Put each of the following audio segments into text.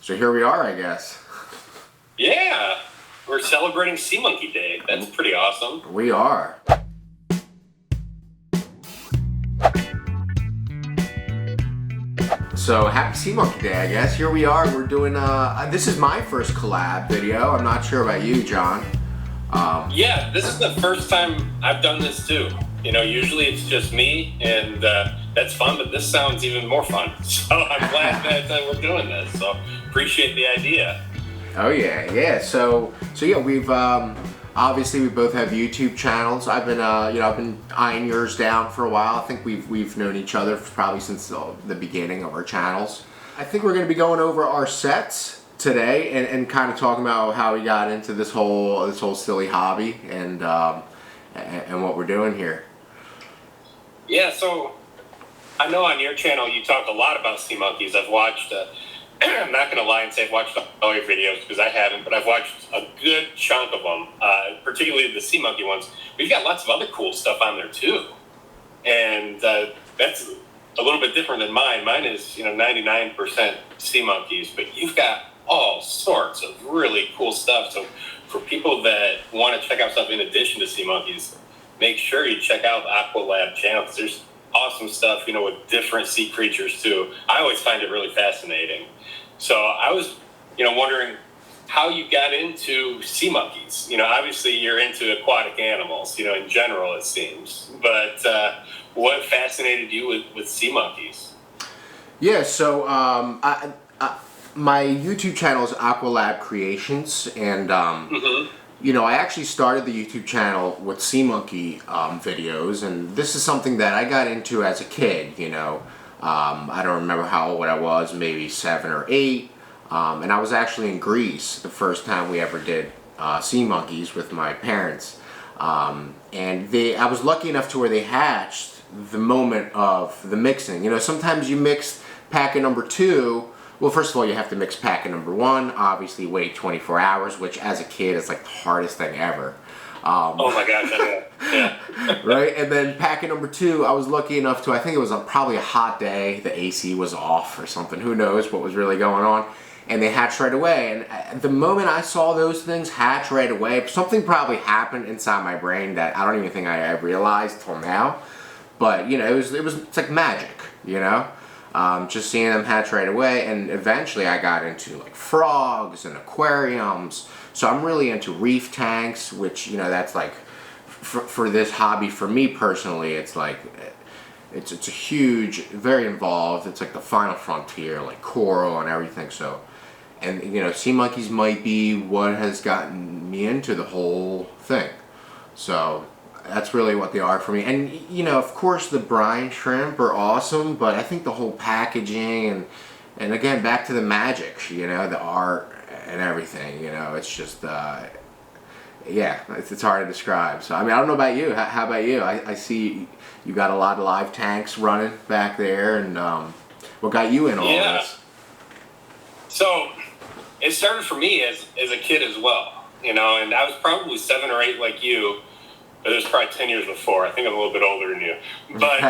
So here we are, I guess. Yeah, we're celebrating Sea Monkey Day. That's pretty awesome. We are. So happy Sea Monkey Day, I guess. Here we are. We're doing, this is my first collab video. I'm not sure about you, John. Yeah, this is the first time I've done this too. You know, usually it's just me, and that's fun, but this sounds even more fun. So I'm glad that we're doing this. So appreciate the idea. Oh yeah. So yeah, we've obviously we both have YouTube channels. I've been I've been eyeing yours down for a while. I think we've known each other probably since the beginning of our channels. I think we're going to be going over our sets today and kind of talking about how we got into this whole silly hobby and what we're doing here. Yeah, so I know on your channel you talk a lot about sea monkeys. I've watched, I'm not going to lie and say I've watched all your videos because I haven't, but I've watched a good chunk of them, particularly the sea monkey ones. We've got lots of other cool stuff on there too. And that's a little bit different than mine. Mine is, 99% sea monkeys, but you've got all sorts of really cool stuff. So for people that want to check out stuff in addition to sea monkeys, make sure you check out the AquaLab channel because there's awesome stuff, with different sea creatures too. I always find it really fascinating. So I was, wondering how you got into sea monkeys. Obviously you're into aquatic animals, in general it seems. But what fascinated you with sea monkeys? Yeah, so my YouTube channel is AquaLab Creations, and I actually started the YouTube channel with sea monkey videos, and this is something that I got into as a kid. I don't remember how old I was, maybe 7 or 8, and I was actually in Greece the first time we ever did sea monkeys with my parents, and I was lucky enough to where they hatched the moment of the mixing. Sometimes you mix packet number 2. Well, first of all, you have to mix packet number 1, obviously wait 24 hours, which as a kid is like the hardest thing ever. Oh my gosh, I know. Yeah. Right? And then packet number 2, I was lucky enough to, I think it was probably a hot day, the AC was off or something, who knows what was really going on, and they hatched right away. And the moment I saw those things hatch right away, something probably happened inside my brain that I don't even think I realized till now, but it's like magic, just seeing them hatch right away. And eventually I got into like frogs and aquariums, so I'm really into reef tanks, which that's like for this hobby, for me personally, it's like it's a huge, very involved, it's like the final frontier, like coral and everything. So, and sea monkeys might be what has gotten me into the whole thing. So that's really what they are for me. And of course the brine shrimp are awesome, but I think the whole packaging and again back to the magic, the art and everything, it's just it's hard to describe. So I don't know about you. How about you? I see you got a lot of live tanks running back there, and what got you in all this? So it started for me as a kid as well, and I was probably 7 or 8 like you. But it was probably 10 years before. I think I'm a little bit older than you. But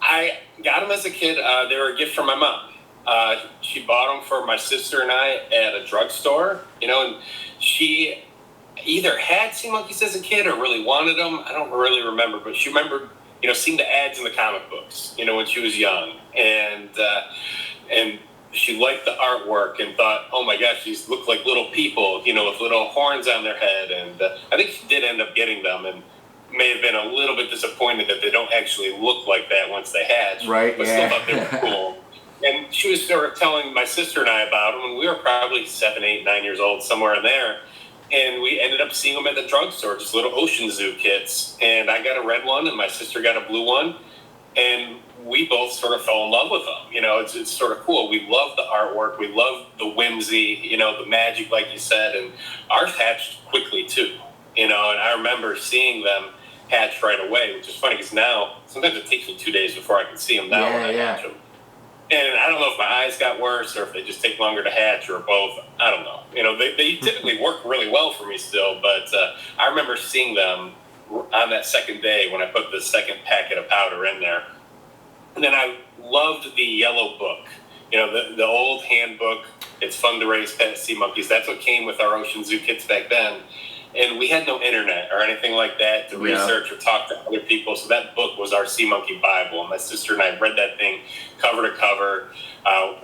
I got them as a kid. They were a gift from my mom. She bought them for my sister and I at a drugstore. And she either had sea monkeys as a kid or really wanted them. I don't really remember. But she remembered, seeing the ads in the comic books, when she was young. And she liked the artwork and thought, oh my gosh, these look like little people, with little horns on their head. And I think she did end up getting them and may have been a little bit disappointed that they don't actually look like that once they hatch. Right, but yeah. Still thought they were cool. And she was sort of telling my sister and I about them, and we were probably 7, 8, 9 years old, somewhere in there. And we ended up seeing them at the drugstore, just little Ocean Zoo kits. And I got a red one, and my sister got a blue one. And we both sort of fell in love with them. It's sort of cool. We love the artwork. We love the whimsy, the magic, like you said. And ours hatched quickly, too. And I remember seeing them hatch right away, which is funny because now, sometimes it takes me 2 days before I can see them now when I hatch them. And I don't know if my eyes got worse or if they just take longer to hatch or both. I don't know. They typically work really well for me still, but I remember seeing them on that second day when I put the second packet of powder in there. And then I loved the yellow book. the old handbook. It's fun to raise pet sea monkeys. That's what came with our Ocean Zoo kits back then. And we had no internet or anything like that to research or talk to other people. So that book was our sea monkey Bible. And my sister and I read that thing cover to cover.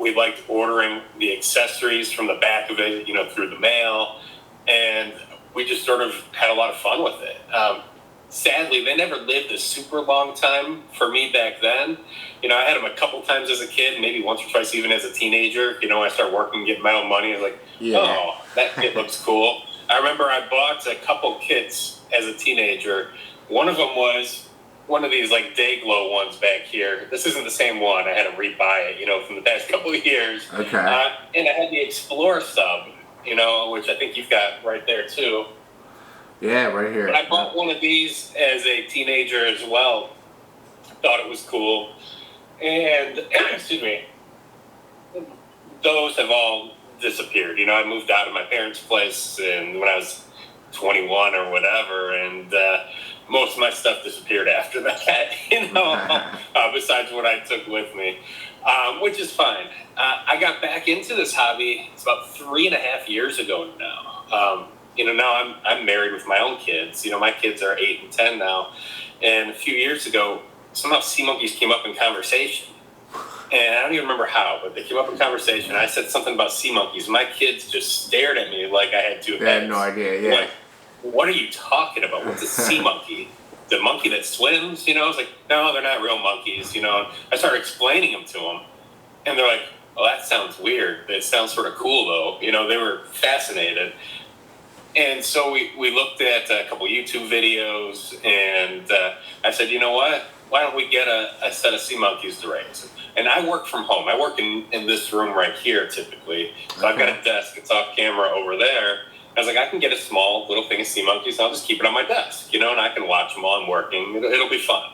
We liked ordering the accessories from the back of it, through the mail. And we just sort of had a lot of fun with it. Sadly, they never lived a super long time for me back then. I had them a couple times as a kid, maybe once or twice even as a teenager. I started working, getting my own money. I was like, oh, that kit looks cool. I remember I bought a couple kits as a teenager. One of them was one of these like day glow ones back here. This isn't the same one. I had to rebuy it, from the past couple of years. Okay. And I had the Explorer sub, which I think you've got right there too. Yeah, right here. But I bought one of these as a teenager as well. Thought it was cool. And, excuse me, those have all disappeared. I moved out of my parents' place and when I was 21 or whatever, and most of my stuff disappeared after that, besides what I took with me, which is fine. I got back into this hobby, it's about 3.5 years ago now. Now I'm married with my own kids. My kids are 8 and 10 now. And a few years ago, somehow sea monkeys came up in conversation. And I don't even remember how, but they came up in conversation. I said something about sea monkeys. My kids just stared at me like I had two heads. I had no idea, yeah. Like, what are you talking about? What's a sea monkey? The monkey that swims? I was like, no, they're not real monkeys. I started explaining them to them. And they're like, well, that sounds weird. It sounds sort of cool, though. They were fascinated. And so we looked at a couple YouTube videos, and I said, you know what? Why don't we get a set of sea monkeys to raise? And I work from home. I work in this room right here, typically. So I've got a desk. It's off camera over there. I was like, I can get a small little thing of sea monkeys, and I'll just keep it on my desk, and I can watch them while I'm working. It'll be fun.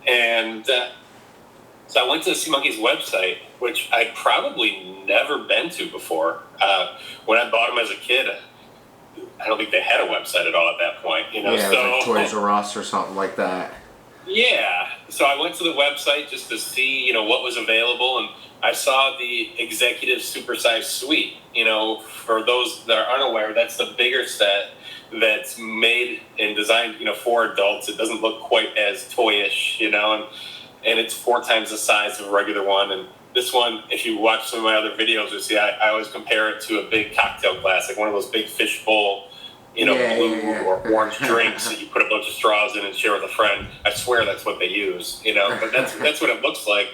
And so I went to the Sea Monkeys website, which I'd probably never been to before. When I bought them as a kid, I don't think they had a website at all at that point. Yeah, it was like Toys R Us or something like that. Yeah, so I went to the website just to see, what was available, and I saw the executive supersized suite. For those that are unaware, that's the bigger set that's made and designed, for adults. It doesn't look quite as toyish, and it's 4 times the size of a regular one. And this one, if you watch some of my other videos, you'll see I always compare it to a big cocktail glass, like one of those big fish bowl, blue or orange drinks that you put a bunch of straws in and share with a friend. I swear that's what they use, but that's what it looks like.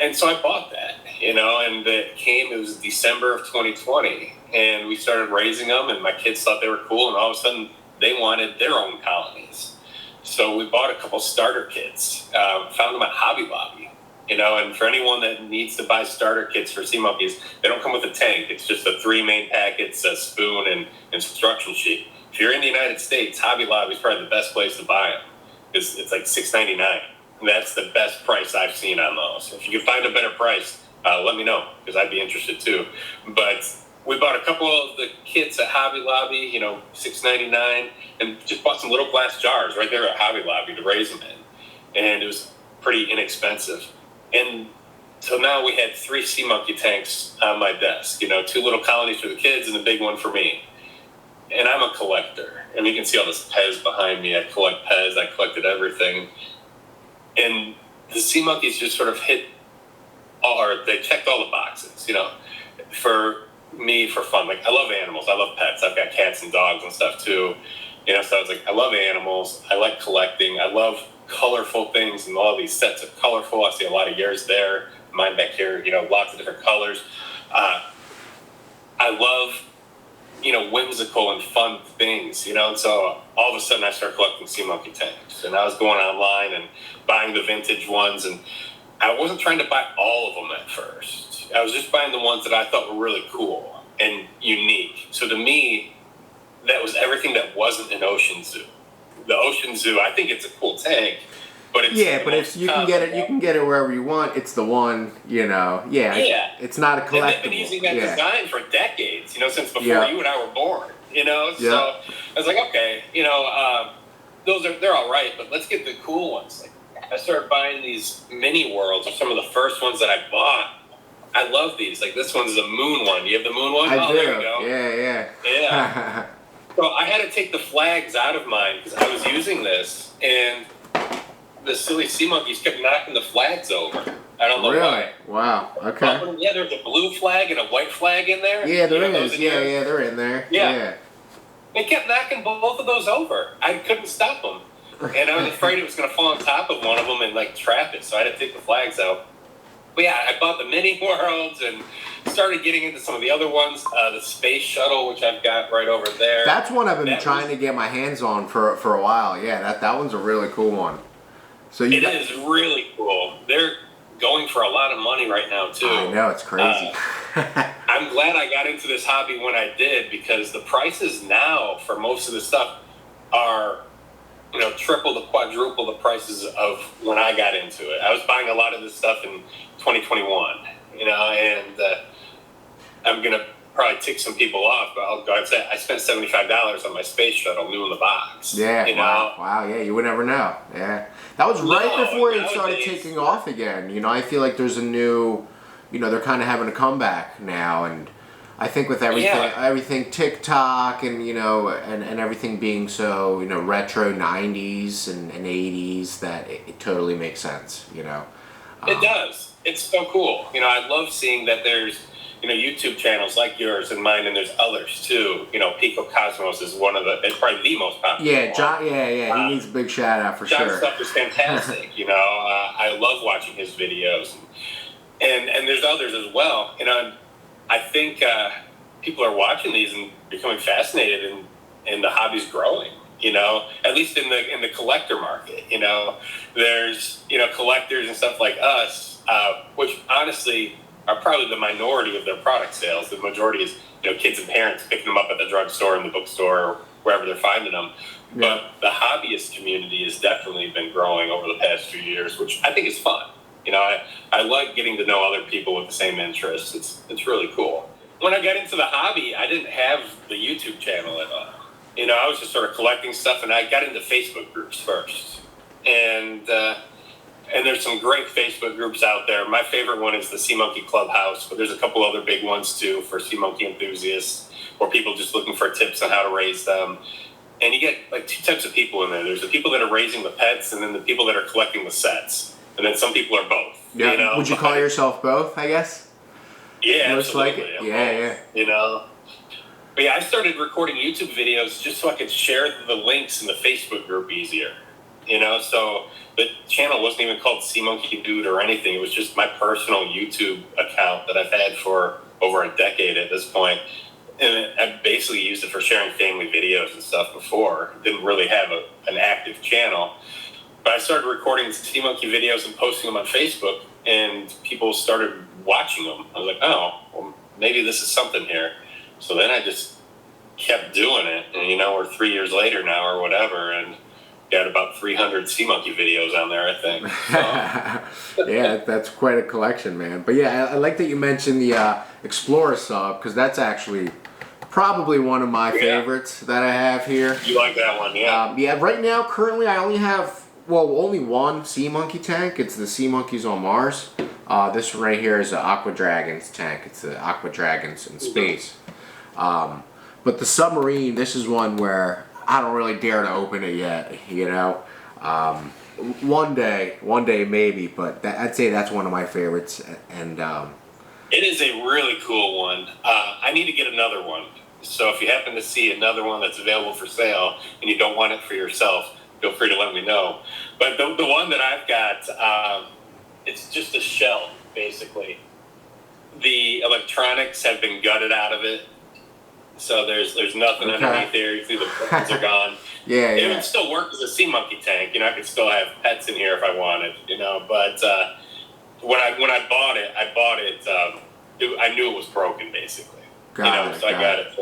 And so I bought that, and it was December of 2020, and we started raising them, and my kids thought they were cool, and all of a sudden they wanted their own colonies. So we bought a couple starter kits, found them at Hobby Lobby. And for anyone that needs to buy starter kits for sea monkeys, they don't come with a tank. It's just the 3 main packets, a spoon, and instruction sheet. If you're in the United States, Hobby Lobby is probably the best place to buy them. It's like $6.99. And that's the best price I've seen on those. If you can find a better price, let me know, because I'd be interested too. But we bought a couple of the kits at Hobby Lobby, $6.99, and just bought some little glass jars right there at Hobby Lobby to raise them in. And it was pretty inexpensive. And so now we had 3 sea monkey tanks on my desk, 2 little colonies for the kids and a big one for me. And I'm a collector. And you can see all this Pez behind me. I collect Pez. I collected everything. And the sea monkeys just sort of they checked all the boxes, for me, for fun. Like, I love animals. I love pets. I've got cats and dogs and stuff too. So I was like, I love animals. I like collecting. I love colorful things and all these sets of colorful. I see a lot of yours there. Mine back here, lots of different colors. I love, whimsical and fun things, and so all of a sudden I started collecting sea monkey tanks, and I was going online and buying the vintage ones, and I wasn't trying to buy all of them at first. I was just buying the ones that I thought were really cool and unique. So to me, that was everything that wasn't an Ocean Zoo. The Ocean Zoo, I think it's a cool tank, but it's but if you can get it wherever you want. It's the one, It's not a collectible. And they've been using that design for decades, since before you and I were born, So I was like, okay, they're all right, but let's get the cool ones. Like, I started buying these mini worlds, or some of the first ones that I bought, I love these. Like this one's a moon one. You have the moon one? I do. There you go. Yeah. Yeah. So I had to take the flags out of mine because I was using this, and the silly sea monkeys kept knocking the flags over. I don't know why. Wow. Okay. Yeah, there's a blue flag and a white flag in there. Yeah, there is. Yeah, they're in there. Yeah. They kept knocking both of those over. I couldn't stop them. And I was afraid it was going to fall on top of one of them and like trap it, so I had to take the flags out. But yeah, I bought the mini worlds and started getting into some of the other ones. The space shuttle, which I've got right over there. That's one I've been trying to get my hands on for a while. Yeah, that one's a really cool one. So it is really cool. They're going for a lot of money right now too. I know, it's crazy. I'm glad I got into this hobby when I did, because the prices now for most of the stuff are, triple to quadruple the prices of when I got into it. I was buying a lot of this stuff in 2021, and I'm going to probably tick some people off, but I'll go ahead and say I spent $75 on my space shuttle, new in the box. Yeah, wow, yeah, you would never know. Yeah. That was right before it started taking off again. I feel like there's a new, they're kind of having a comeback now, and I think with everything TikTok and and everything being so retro 90s and 80s, that it totally makes sense. It does. It's so cool. I love seeing that there's YouTube channels like yours and mine, and there's others too. Pico Cosmos is one of it's probably the most popular. Yeah, John. Yeah. He needs a big shout out for John's sure. Stuff is fantastic. I love watching his videos, and there's others as well. I think people are watching these and becoming fascinated, and the hobby's growing. At least in the collector market. There's collectors and stuff like us, which honestly are probably the minority of their product sales. The majority is kids and parents picking them up at the drugstore and the bookstore or wherever they're finding them. Yeah. But the hobbyist community has definitely been growing over the past few years, which I think is fun. I like getting to know other people with the same interests. It's really cool. When I got into the hobby, I didn't have the YouTube channel at all. I was just sort of collecting stuff, and I got into Facebook groups first. And there's some great Facebook groups out there. My favorite one is the Sea Monkey Clubhouse, but there's a couple other big ones too for sea monkey enthusiasts, or people just looking for tips on how to raise them. And you get like two types of people in there. There's the people that are raising the pets, and then the people that are collecting the sets. And then some people are both. Yeah. Would you call yourself both, I guess? Yeah, most absolutely. Like it. Yeah. But yeah, I started recording YouTube videos just so I could share the links in the Facebook group easier. So the channel wasn't even called Sea Monkey Dude or anything. It was just my personal YouTube account that I've had for over a decade at this point. And I basically used it for sharing family videos and stuff before. Didn't really have an active channel. But I started recording Sea Monkey videos and posting them on Facebook, and people started watching them. I was like, oh, well, maybe this is something here. So then I just kept doing it. And, we're 3 years later now or whatever, and got about 300 Sea Monkey videos on there, I think. So. Yeah, that's quite a collection, man. But yeah, I like that you mentioned the Explorer sub, because that's actually probably one of my favorites that I have here. You like that one, yeah? Yeah, right now, currently, I only have, only one Sea Monkey tank. It's the Sea Monkeys on Mars. This one right here is an Aqua Dragons tank. It's the Aqua Dragons in space. But the submarine, this is one where I don't really dare to open it yet, one day maybe, but I'd say that's one of my favorites. And it is a really cool one. I need to get another one. So if you happen to see another one that's available for sale and you don't want it for yourself, feel free to let me know. But the one that I've got, it's just a shell, basically. The electronics have been gutted out of it. So there's nothing underneath there. You see the buttons are gone. It would still work as a Sea Monkey tank. I could still have pets in here if I wanted. But when I bought it, I knew it was broken basically. So I got it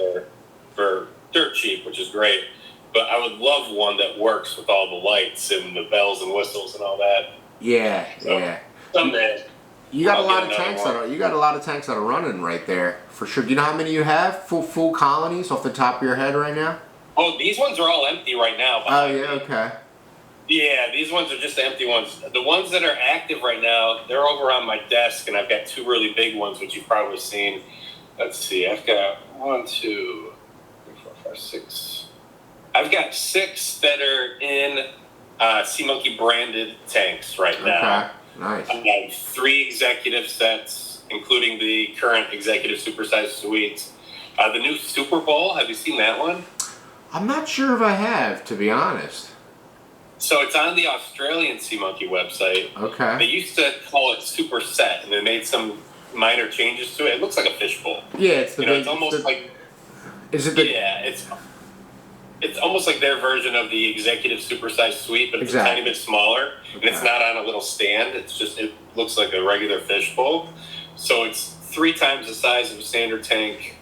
for dirt cheap, which is great. But I would love one that works with all the lights and the bells and whistles and all that. So someday. You got a lot of tanks that are running right there for sure. Do you know how many you have? Full colonies off the top of your head right now? Oh, these ones are all empty right now. Oh yeah, okay. Yeah, these ones are just the empty ones. The ones that are active right now, they're over on my desk, and I've got two really big ones, which you've probably seen. Let's see, I've got 1, 2, 3, 4, 5, 6. I've got 6 that are in Sea Monkey branded tanks right now. Okay, nice. I have 3 executive sets, including the current executive supersized suites. The new Super Bowl, have you seen that one? I'm not sure if I have, to be honest. So it's on the Australian Sea Monkey website. Okay. They used to call it Super Set, and they made some minor changes to it. It looks like a fishbowl. Yeah, it's the big. It's almost like. Is it the? Yeah, it's almost like their version of the executive supersized suite, but it's a tiny bit smaller, and it's not on a little stand. It looks like a regular fishbowl. So it's 3 times the size of a standard tank.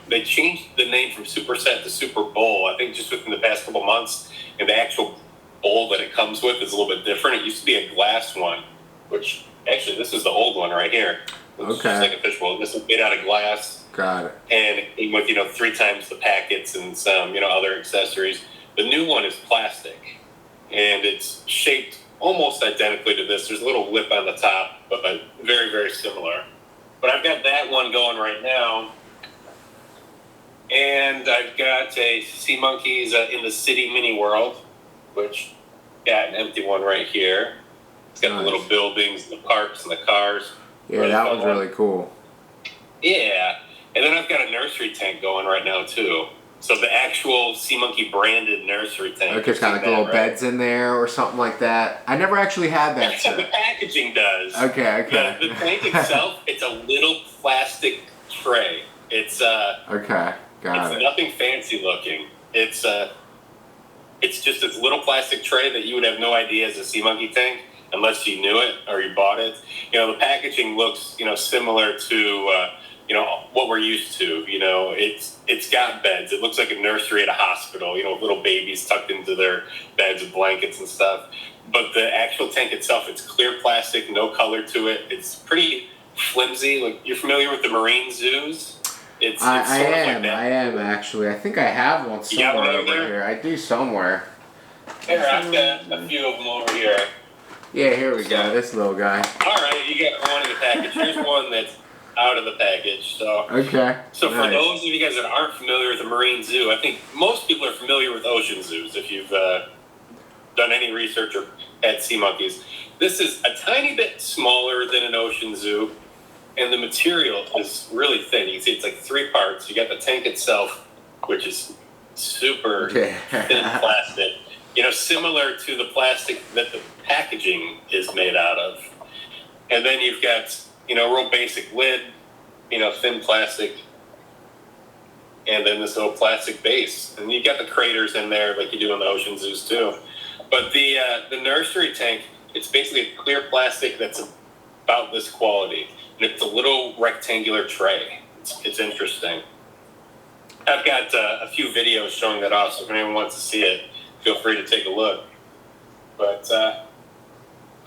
They changed the name from Super Set to Super Bowl, I think, just within the past couple months, and the actual bowl that it comes with is a little bit different. It used to be a glass one, which actually this is the old one right here. It's just like a fishbowl. This is made out of glass. Got it. And with 3 times the packets and some other accessories. The new one is plastic, and it's shaped almost identically to this. There's a little lip on the top, but very, very similar. But I've got that one going right now, and I've got a Sea Monkeys in the City Mini World, which got an empty one right here. It's got the little buildings, the parks, and the cars. Yeah, that was really cool. Yeah, and then I've got a nursery tank going right now too. So the actual Sea Monkey branded nursery tank. Okay, it's got like little beds in there or something like that. I never actually had that. That's what the packaging does. Okay. The tank itself, it's a little plastic tray. It's okay, got it. It's nothing fancy looking. It's just this little plastic tray that you would have no idea is a Sea Monkey tank unless you knew it or you bought it. The packaging looks similar to what we're used to. It's got beds. It looks like a nursery at a hospital. With little babies tucked into their beds with blankets and stuff. But the actual tank itself, it's clear plastic, no color to it. It's pretty flimsy. Like, you're familiar with the marine zoos? I am actually. I think I have one somewhere over here. I do somewhere. Here, I've got a few of them over here. Yeah, here we go. This little guy. All right, you got one in the package. Here's one that's out of the package. So okay. So for those of you guys that aren't familiar with the marine zoo, I think most people are familiar with ocean zoos. If you've done any research or had sea monkeys, this is a tiny bit smaller than an ocean zoo. And the material is really thin. You can see it's like 3 parts. You got the tank itself, which is super thin plastic. Similar to the plastic that the packaging is made out of. And then you've got, real basic lid, thin plastic. And then this little plastic base. And you got the craters in there like you do in the ocean zoos too. But the nursery tank, it's basically a clear plastic that's about this quality. And it's a little rectangular tray. It's interesting. I've got a few videos showing that off, so if anyone wants to see it, feel free to take a look. But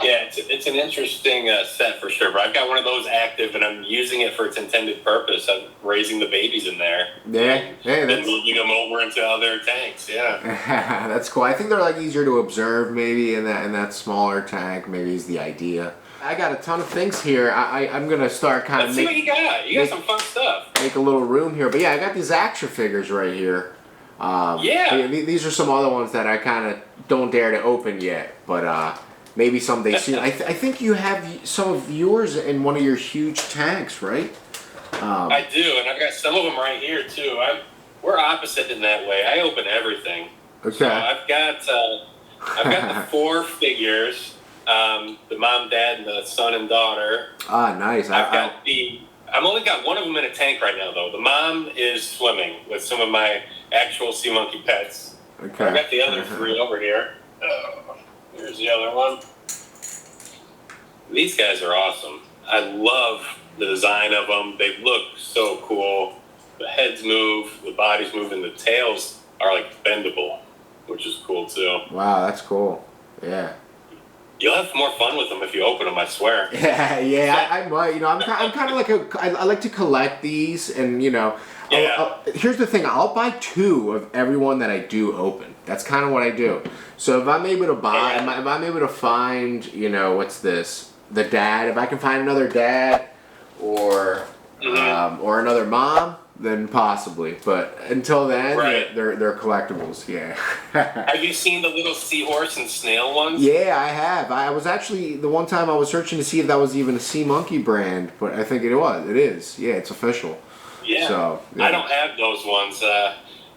yeah, it's an interesting set for sure. But I've got one of those active, and I'm using it for its intended purpose. I'm raising the babies in there. Yeah, and moving them over into other tanks. Yeah, that's cool. I think they're like easier to observe, maybe in that smaller tank. Maybe is the idea. I got a ton of things here. I'm gonna start kind of. Let's see what you got. You got some fun stuff. Make a little room here, but yeah, I got these action figures right here. These are some other ones that I kind of don't dare to open yet, but maybe someday soon. I think you have some of yours in one of your huge tanks, right? I do, and I've got some of them right here too. We're opposite in that way. I open everything. Okay. So I've got the 4 figures. The mom, dad, and the son and daughter. Ah, nice. I've only got one of them in a tank right now, though. The mom is swimming with some of my actual sea monkey pets. Okay. I've got the other 3 over here. Here's the other one. These guys are awesome. I love the design of them. They look so cool. The heads move, the bodies move, and the tails are like bendable, which is cool too. Wow, that's cool. Yeah. You'll have more fun with them if you open them, I swear. Yeah, yeah, I might. You know, I'm kind of like I like to collect these, and you know, Yeah. here's the thing: I'll buy 2 of everyone that I do open. That's kind of what I do. So if I'm able to buy, Yeah. if I'm able to find, you know, what's this? The dad. If I can find another dad, or another mom, then possibly. But until then, Right. they're collectibles. Yeah. Have you seen the little seahorse and snail ones? Yeah, I have. I was actually the one time I was searching to see if that was even a Sea Monkey brand, but I think it was. It is. Yeah, it's official. Yeah. So yeah. I don't have those ones.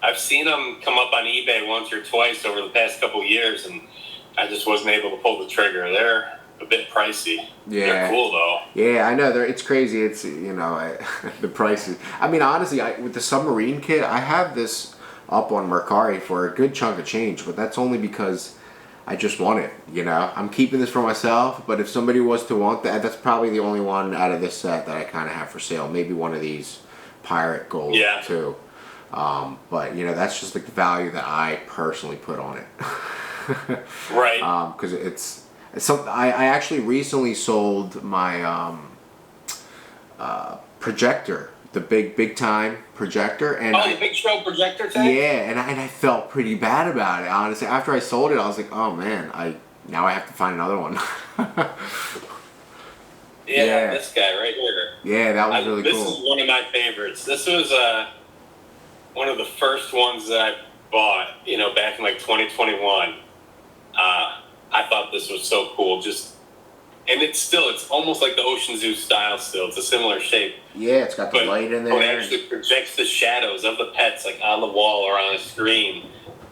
I've seen them come up on eBay once or twice over the past couple years, and I just wasn't able to pull the trigger. They're a bit pricey. Yeah. They're cool though. Yeah, I know. It's crazy. It's, you know, the prices. I mean, honestly, with the submarine kit, I have this up on Mercari for a good chunk of change, but that's only because I just want it. You know, I'm keeping this for myself, but if somebody was to want that, that's probably the only one out of this set that I kind of have for sale. Maybe one of these pirate gold too. But you know, that's just like the value that I personally put on it. Right. Because it's something I actually recently sold my projector, the big time projector, and The big show projector tank? yeah, and I felt pretty bad about it, honestly. After I sold it, I was like, oh man, now I have to find another one. Yeah, this guy right here. Yeah, that was really This cool. is one of my favorites. This was one of the first ones that I bought, you know, back in like 2021. I thought this was so cool. And it's almost like the Ocean Zoo style still. It's a similar shape. Yeah, it's got the light in there. It actually projects the shadows of the pets like on the wall or on a screen.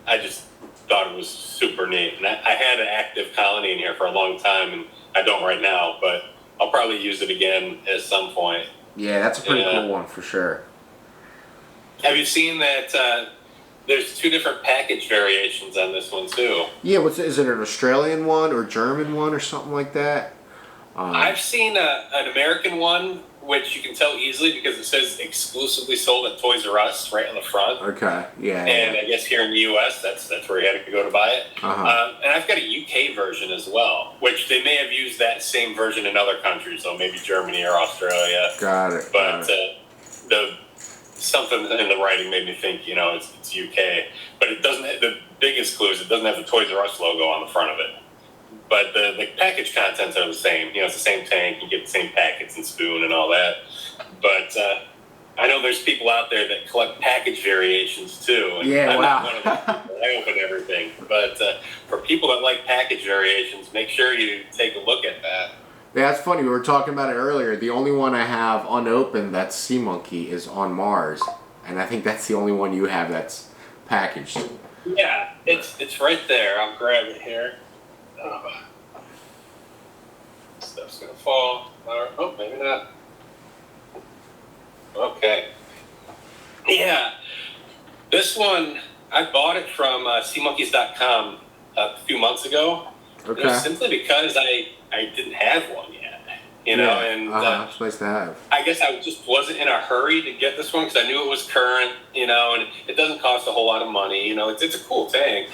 I just thought it was super neat. And I had an active colony in here for a long time, and I don't right now, but I'll probably use it again at some point. Yeah, that's a pretty cool one for sure. Have you seen that there's 2 different package variations on this one too? Yeah, is it an Australian one or German one or something like that? I've seen an American one, which you can tell easily because it says exclusively sold at Toys R Us right on the front. Okay, yeah. And I guess here in the U.S., that's where you had to go to buy it. And I've got a UK version as well, which they may have used that same version in other countries, so maybe Germany or Australia. Got it. But something in the writing made me think, you know, it's UK. But it doesn't. The biggest clue is it doesn't have the Toys R Us logo on the front of it. But the package contents are the same. You know, it's the same tank. You get the same packets and spoon and all that. But I know there's people out there that collect package variations too. And Yeah, I'm wow. not one of those people. I open everything. But for people that like package variations, make sure you take a look at that. Yeah, that's funny. We were talking about it earlier. The only one I have unopened that's Sea Monkey is on Mars, and I think that's the only one you have that's packaged. Yeah, it's right there. I'll grab it here. Stuff's gonna fall. Oh, maybe not. Okay. Yeah, this one I bought it from SeaMonkeys.com a few months ago. Okay. It was simply because I didn't have one yet, you know, and it's nice to have. I guess I just wasn't in a hurry to get this one because I knew it was current, you know, and it doesn't cost a whole lot of money, you know. It's a cool tank,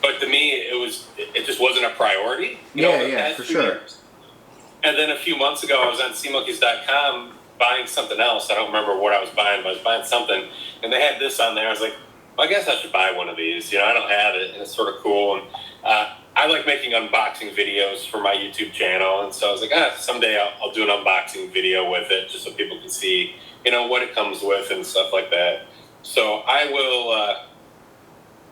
but to me, it just wasn't a priority. You know, for sure. Years. And then a few months ago, I was on SeaMonkeys.com buying something else. I don't remember what I was buying, but I was buying something, and they had this on there. I was like, well, I guess I should buy one of these. You know, I don't have it, and it's sort of cool. And I like making unboxing videos for my YouTube channel, and so I was like, someday I'll do an unboxing video with it, just so people can see, you know, what it comes with and stuff like that. So I will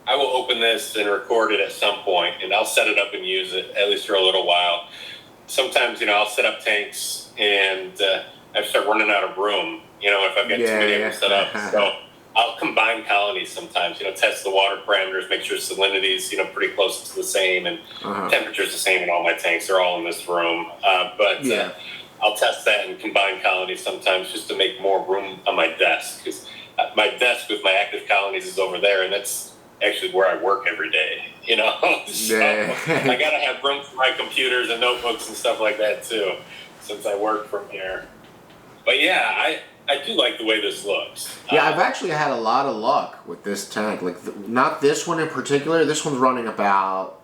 open this and record it at some point, and I'll set it up and use it at least for a little while. Sometimes, you know, I'll set up tanks and I start running out of room, you know, if I've got too many of them set up. So I'll combine colonies sometimes, you know, test the water parameters, make sure salinity's, you know, pretty close to the same, and temperature's the same in all my tanks. They're all in this room. I'll test that and combine colonies sometimes just to make more room on my desk, because my desk with my active colonies is over there, and that's actually where I work every day, you know. So I gotta have room for my computers and notebooks and stuff like that too, since I work from here. But yeah, I do like the way this looks. Yeah, I've actually had a lot of luck with this tank. Like, not this one in particular. This one's running about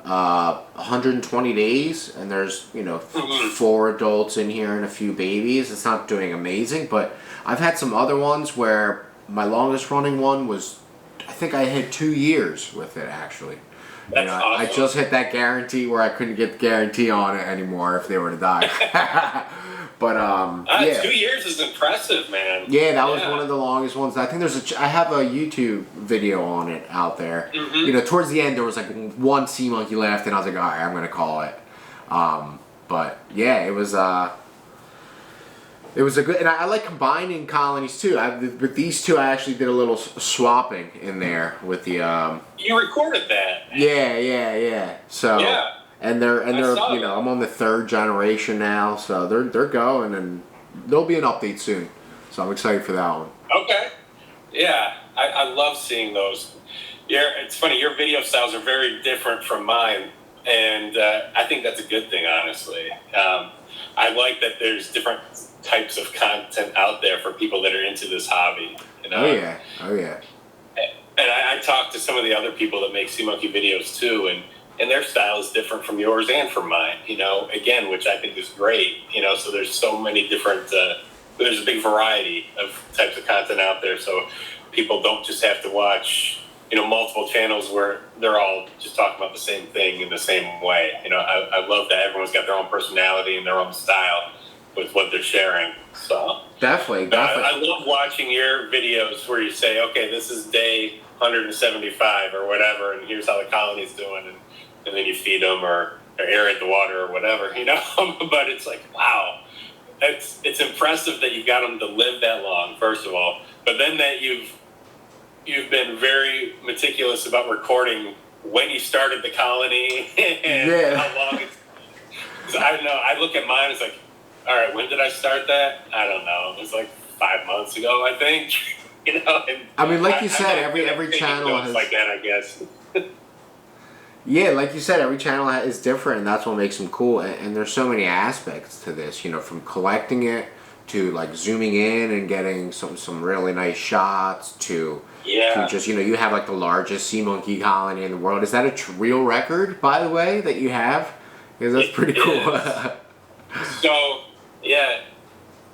120 days, and there's, you know, Mhm. 4 adults in here and a few babies. It's not doing amazing, but I've had some other ones where my longest running one was, I think I hit 2 years with it actually. You That's know, I awesome. just hit that guarantee where I couldn't get the guarantee on it anymore if they were to die. But yeah. 2 years is impressive, man. Yeah, that was one of the longest ones. I think I have a YouTube video on it out there. Mhm. You know, towards the end there was like one sea monkey left, and I was like, all right, I'm gonna call it. But yeah, it was a good, and I like combining colonies too. With these two, I actually did a little swapping in there with the. You recorded that. Yeah. So. Yeah. And they're saw you know, that. I'm on the 3rd generation now, so they're going, and there'll be an update soon. So I'm excited for that one. Okay. Yeah, I love seeing those. It's funny, your video styles are very different from mine, and I think that's a good thing, honestly. I like that there's different types of content out there for people that are into this hobby. You know? Oh yeah. And I talked to some of the other people that make sea monkey videos too, and their style is different from yours and from mine, you know, again, which I think is great, you know, so there's so many different, there's a big variety of types of content out there, so people don't just have to watch, you know, multiple channels where they're all just talking about the same thing in the same way. You know, I love that everyone's got their own personality and their own style with what they're sharing, so. Definitely. I love watching your videos where you say, okay, this is day 175 or whatever, and here's how the colony's doing, and then you feed them or aerate the water or whatever, you know. But it's like, wow, it's impressive that you got them to live that long, first of all, but then that you've been very meticulous about recording when you started the colony and how long it's. Cause I don't know. I look at mine. It's like, all right, when did I start that? I don't know. It was like 5 months ago, I think. You know. And I mean, like you said, every channel has like that, I guess. Yeah, like you said, every channel is different, and that's what makes them cool. And there's so many aspects to this, you know, from collecting it to like zooming in and getting some really nice shots to just, you know, you have like the largest sea monkey colony in the world. Is that a real record, by the way, that you have? Because that's pretty cool. So, yeah,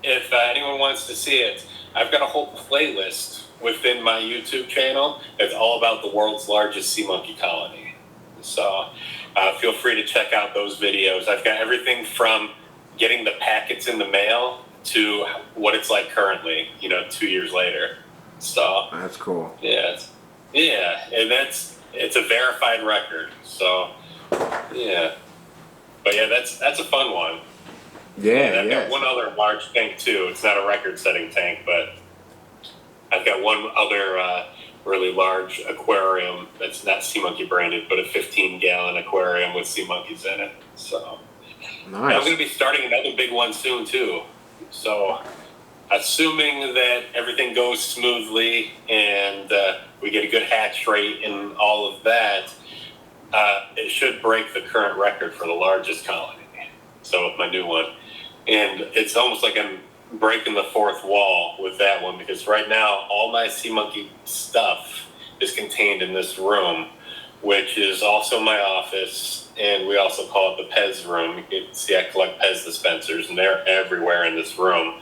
if anyone wants to see it, I've got a whole playlist within my YouTube channel that's all about the world's largest sea monkey colony. So feel free to check out those videos. I've got everything from getting the packets in the mail to what it's like currently, you know, 2 years later. So that's cool. Yeah, and it's a verified record. So yeah, but yeah, that's a fun one. Yeah, I've got one other large tank too. It's not a record-setting tank, but I've got one other really large aquarium that's not sea monkey branded, but a 15-gallon aquarium with sea monkeys in it. So nice. I'm going to be starting another big one soon too. So assuming that everything goes smoothly and we get a good hatch rate and all of that, it should break the current record for the largest colony. So with my new one. And it's almost like I'm breaking the fourth wall with that one, because right now all my sea monkey stuff is contained in this room, which is also my office, and we also call it the Pez room. You can see I collect Pez dispensers, and they're everywhere in this room.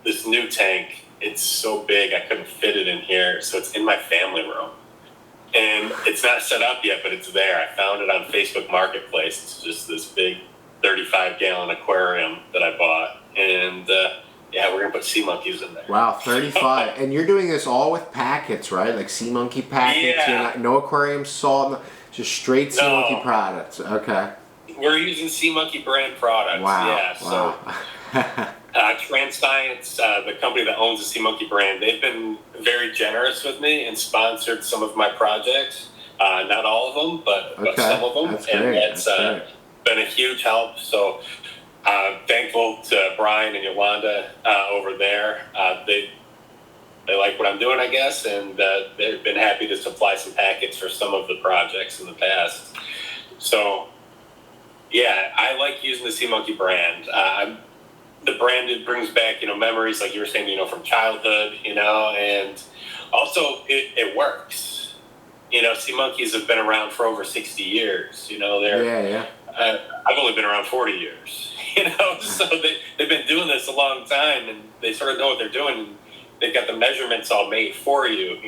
This new tank, it's so big I couldn't fit it in here, so it's in my family room. And it's not set up yet, but it's there. I found it on Facebook Marketplace. It's just this big 35-gallon aquarium that I bought. And yeah, we're going to put sea monkeys in there. Wow, 35. And you're doing this all with packets, right? Like sea monkey packets? Yeah. No aquarium salt, just straight sea monkey products. Okay. We're using sea monkey brand products. Wow. Yeah, so Transcience, the company that owns the sea monkey brand, they've been very generous with me and sponsored some of my projects. Not all of them, but some of them. That's great. That's been a huge help. So thankful to Brian and Yolanda over there. They like what I'm doing, I guess, and they've been happy to supply some packets for some of the projects in the past. So yeah, I like using the Sea Monkey brand. The brand, it brings back, you know, memories, like you were saying, you know, from childhood, you know, and also it works. sea monkeys have been around for over 60 years. Yeah. I've only been around 40 years. So they've been doing this a long time, and they sort of know what they're doing. And they've got the measurements all made for you.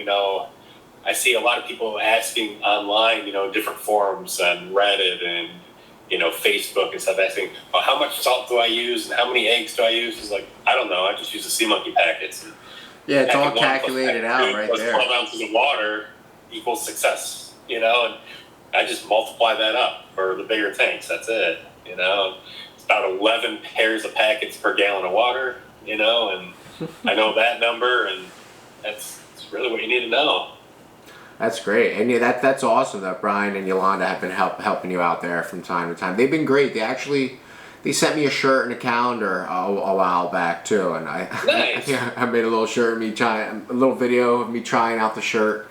I see a lot of people asking online, different forums on Reddit and Facebook and stuff, asking, well, how much salt do I use and how many eggs do I use? It's like, I don't know. I just use the sea monkey packets. Yeah, it's all calculated out right there. 12 ounces of water equals success, and I just multiply that up for the bigger tanks. That's it, It's about 11 pairs of packets per gallon of water, and I know that number, and that's really what you need to know. That's great, and yeah, that's awesome that Brian and Yolanda have been helping you out there from time to time. They've been great. They sent me a shirt and a calendar a while back too, and Nice. I made a little shirt of me a little video of me trying out the shirt.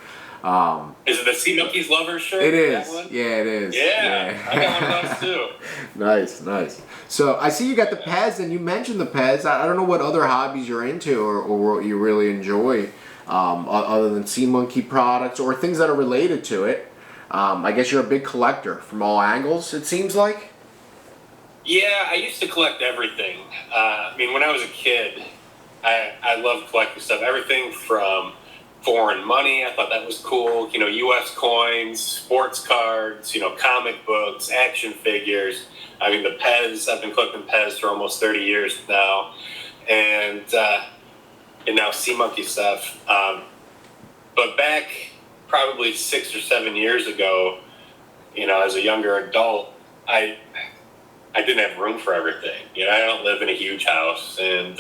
Is it the Sea Monkeys Lovers shirt? It is. That one? Yeah, it is. Yeah, I got one of those too. Nice. So I see you got the Pez, and you mentioned the Pez. I don't know what other hobbies you're into or what you really enjoy, other than sea monkey products or things that are related to it. I guess you're a big collector from all angles, it seems like. Yeah, I used to collect everything. When I was a kid, I loved collecting stuff. Everything from foreign money, I thought that was cool. U.S. coins, sports cards, comic books, action figures. The Pez, I've been collecting Pez for almost 30 years now. And now sea monkey stuff. But back probably 6 or 7 years ago, as a younger adult, I didn't have room for everything. I don't live in a huge house, and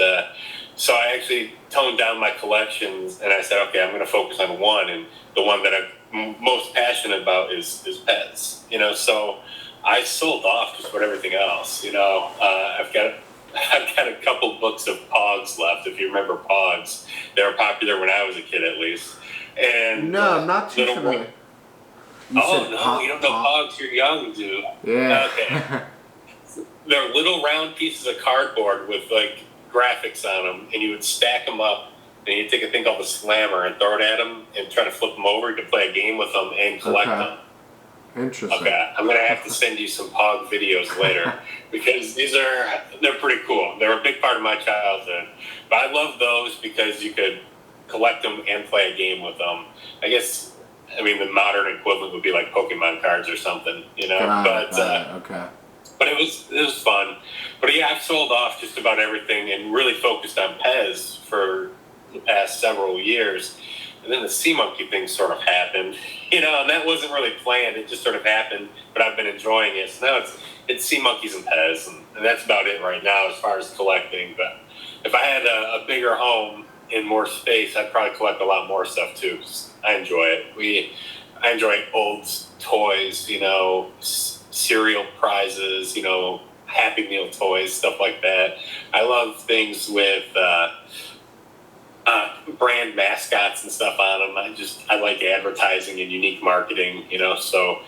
so I actually toned down my collections, and I said, okay, I'm going to focus on one, and the one that I'm most passionate about is Pets. So I sold off just about everything else. I've got a couple books of Pogs left. If you remember Pogs, they were popular when I was a kid, at least. And no, I'm not too familiar. You don't know Pogs. You're young, dude. Yeah. Okay. They're little round pieces of cardboard with graphics on them, and you would stack them up, and you'd take a thing called the slammer and throw it at them and try to flip them over to play a game with them and collect them. Interesting. Okay, I'm gonna have to send you some Pog videos later because they're pretty cool. They're a big part of my childhood, but I love those because you could collect them and play a game with them. I guess. The modern equivalent would be like Pokemon cards or something, Okay. But it was fun. But yeah, I've sold off just about everything and really focused on Pez for the past several years. And then the sea monkey thing sort of happened, and that wasn't really planned. It just sort of happened, but I've been enjoying it. So now it's sea monkeys and Pez, and that's about it right now as far as collecting. But if I had a bigger home and more space, I'd probably collect a lot more stuff too. 'Cause I enjoy it. I enjoy old toys, cereal prizes, Happy Meal toys, stuff like that. I love things with brand mascots and stuff on them. I like advertising and unique marketing, so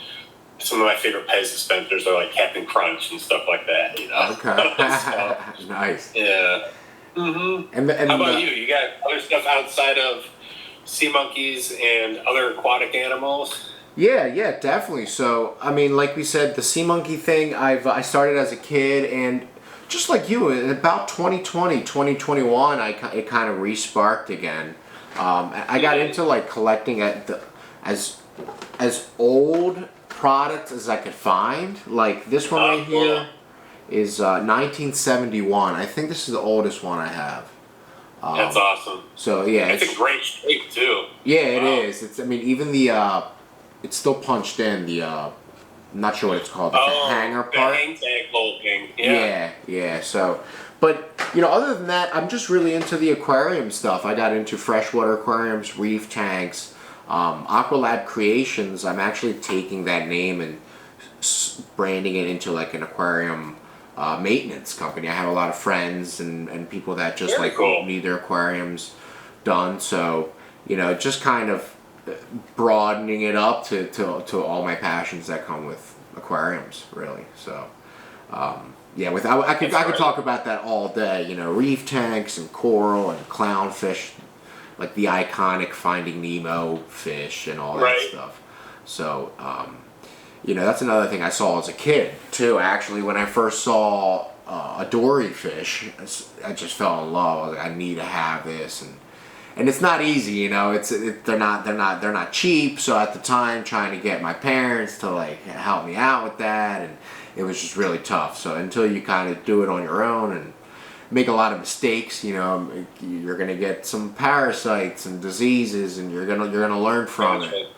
some of my favorite Pez dispensers are like Captain Crunch and stuff like that, Okay. So, nice. Yeah. Mm-hmm. And how about you? You got other stuff outside of sea monkeys and other aquatic animals? Yeah, definitely. So, like we said, the sea monkey thing, I started as a kid, and just like you, in about 2020, 2021, it kind of re-sparked again. I got into collecting as old products as I could find. Like this one right here is 1971. I think this is the oldest one I have. That's awesome. So yeah, it's a great shape too. Yeah, it is. It's even the it's still punched in. I'm not sure what it's called. The hanger part. The hang tag holding. Yeah. Yeah. So, but other than that, I'm just really into the aquarium stuff. I got into freshwater aquariums, reef tanks, AquaLab Creations. I'm actually taking that name and branding it into an aquarium maintenance company. I have a lot of friends and people that just need their aquariums done. So just kind of broadening it up to all my passions that come with aquariums, really. So I could talk about that all day. Reef tanks and coral and clownfish, like the iconic Finding Nemo fish and all that stuff. So, that's another thing I saw as a kid too. Actually, when I first saw a dory fish, I just fell in love. I was like, I need to have this, and it's not easy, they're not cheap. So at the time, trying to get my parents to like help me out with that, and it was just really tough. So until you kind of do it on your own and make a lot of mistakes, you're gonna get some parasites and diseases, and you're gonna learn from it.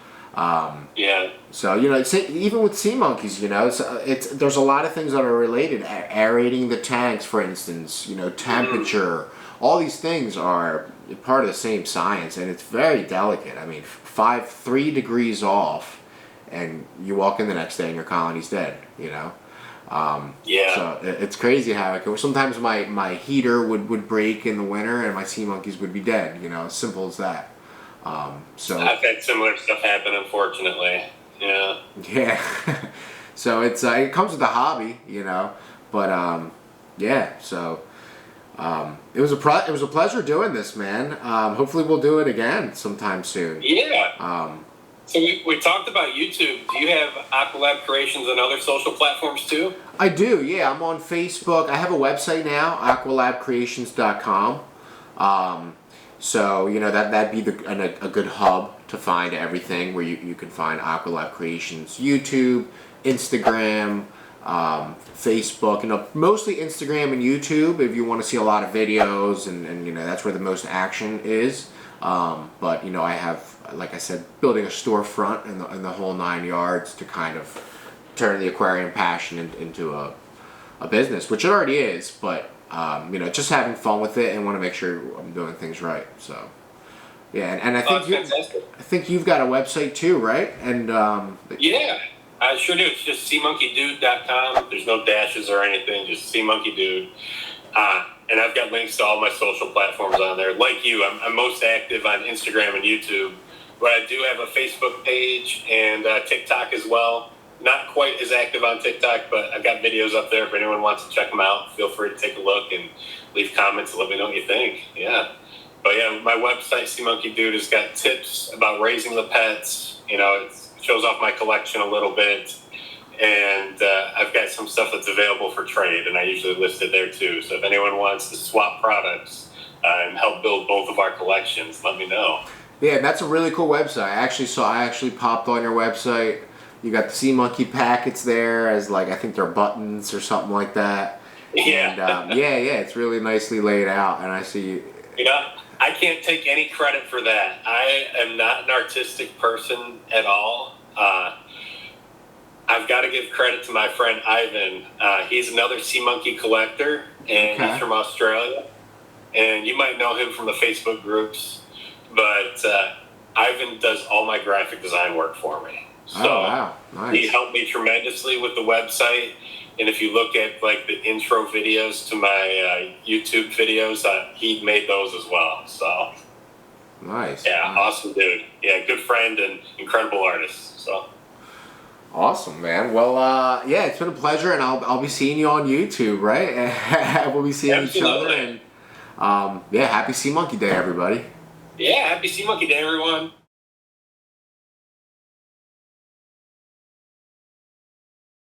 Yeah. So even with sea monkeys, there's a lot of things that are related. Aerating the tanks, for instance, temperature. All these things are part of the same science, and it's very delicate. I mean, 3 degrees off, and you walk in the next day and your colony's dead. Yeah. So it's crazy how it goes. Sometimes my heater would break in the winter, and my sea monkeys would be dead. As simple as that. So I've had similar stuff happen, unfortunately. Yeah. Yeah. So it comes with the hobby, but yeah. So it was a pleasure doing this, man. Hopefully we'll do it again sometime soon. Yeah. So we talked about YouTube. Do you have AquaLab Creations on other social platforms too? I do. Yeah, I'm on Facebook. I have a website now, aqualabcreations.com. So that'd be a good hub to find everything, where you can find AquaLab Creations YouTube, Instagram, Facebook. Mostly Instagram and YouTube if you want to see a lot of videos, and that's where the most action is. But I have, like I said, building a storefront in the whole 9 yards to kind of turn the aquarium passion into a business, which it already is, but. Just having fun with it and want to make sure I'm doing things right. So, yeah, and I think you've got a website too, right? And yeah, I sure do. It's just seamonkeydude.com. There's no dashes or anything. Just seamonkeydude. And I've got links to all my social platforms on there. Like you, I'm most active on Instagram and YouTube, but I do have a Facebook page and TikTok as well. Not quite as active on TikTok, but I've got videos up there. If anyone wants to check them out, feel free to take a look and leave comments and let me know what you think. Yeah. But yeah, my website, Sea Monkey Dude, has got tips about raising the pets. It shows off my collection a little bit. And I've got some stuff that's available for trade, and I usually list it there too. So if anyone wants to swap products and help build both of our collections, let me know. Yeah, that's a really cool website. I actually popped on your website. You got the sea monkey packets there as I think they're buttons or something like that. Yeah. And it's really nicely laid out. And I see. I can't take any credit for that. I am not an artistic person at all. I've got to give credit to my friend Ivan. He's another sea monkey collector, and he's from Australia. And you might know him from the Facebook groups, but Ivan does all my graphic design work for me. So wow. Nice. He helped me tremendously with the website, and if you look at the intro videos to my YouTube videos, he made those as well. So nice. Yeah, nice. Awesome dude. Yeah, good friend and incredible artist. So awesome, man. Well, it's been a pleasure, and I'll be seeing you on YouTube, right? We'll be seeing each other, and happy Sea Monkey Day, everybody. Yeah, happy Sea Monkey Day, everyone.